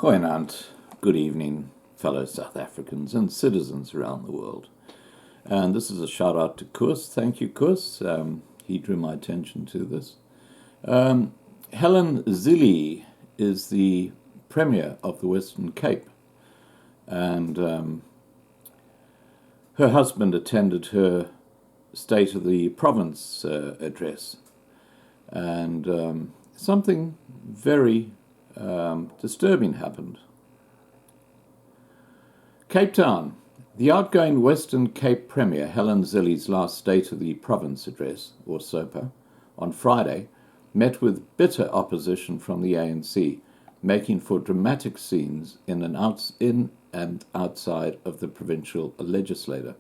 Goeienaand, good evening, fellow South Africans and citizens around the world. And this is a shout out to Koos. Thank you, Koos. He drew my attention to this. Helen Zille is the Premier of the Western Cape. And her husband attended her State of the Province address. And something very disturbing happened. Cape Town. The outgoing Western Cape Premier Helen Zille's last State of the Province address, or SOPA, on Friday, met with bitter opposition from the ANC, making for dramatic scenes in and outside of the provincial legislature.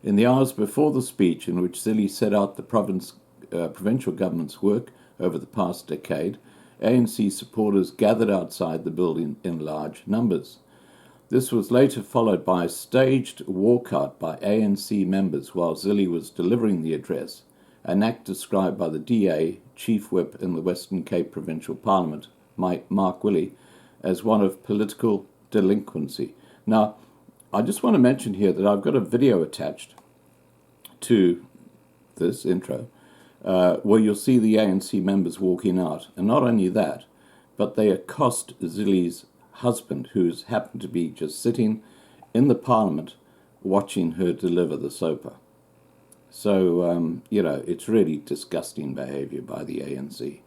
In the hours before the speech, in which Zille set out the provincial government's work over the past decade, ANC supporters gathered outside the building in large numbers. This was later followed by a staged walkout by ANC members while Zille was delivering the address, an act described by the DA Chief Whip in the Western Cape Provincial Parliament, Mark Willey, as one of political delinquency. Now, I just want to mention here that I've got a video attached to this intro where you'll see the ANC members walking out. And not only that, but they accost Zille's husband, who's happened to be just sitting in the Parliament watching her deliver the SOPA. So, it's really disgusting behaviour by the ANC.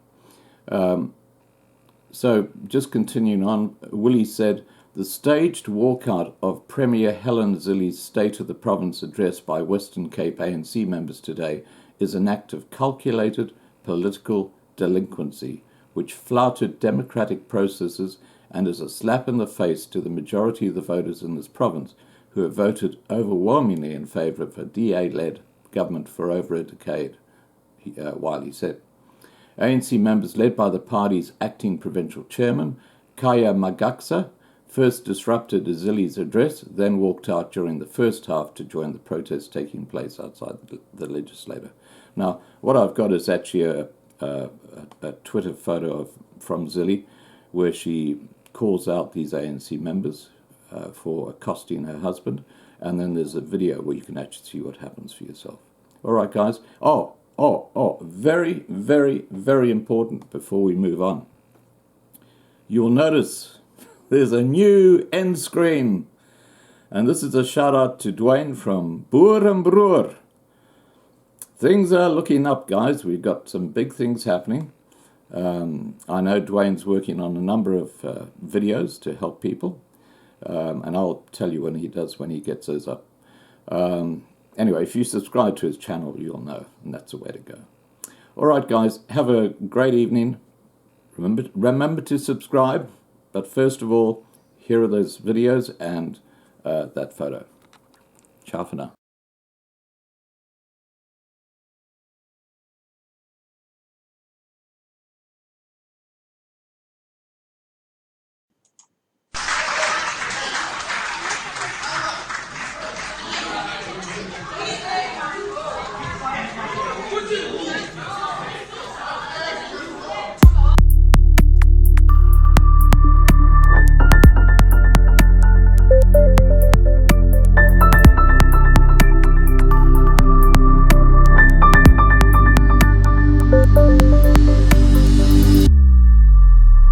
So, just continuing on, Willie said, the staged walkout of Premier Helen Zille's State of the Province address by Western Cape ANC members today is an act of calculated political delinquency, which flouted democratic processes and is a slap in the face to the majority of the voters in this province who have voted overwhelmingly in favour of a DA-led government for over a decade, Wiley said. ANC members led by the party's acting provincial chairman, Kaya Magaksa, first disrupted Zille's address, then walked out during the first half to join the protest taking place outside the legislature. Now, what I've got is actually a Twitter photo from Zille, where she calls out these ANC members for accosting her husband, and then there's a video where you can actually see what happens for yourself. All right, guys. Very, very, very important before we move on. You'll notice there's a new end screen, and this is a shout out to Dwayne from Boer and Broer. Things are looking up, guys. We've got some big things happening. I know Dwayne's working on a number of videos to help people, and I'll tell you when he gets those up. Anyway, if you subscribe to his channel, you'll know, and that's the way to go. All right, guys, have a great evening. Remember to subscribe, but first of all, here are those videos and that photo. Ciao for now.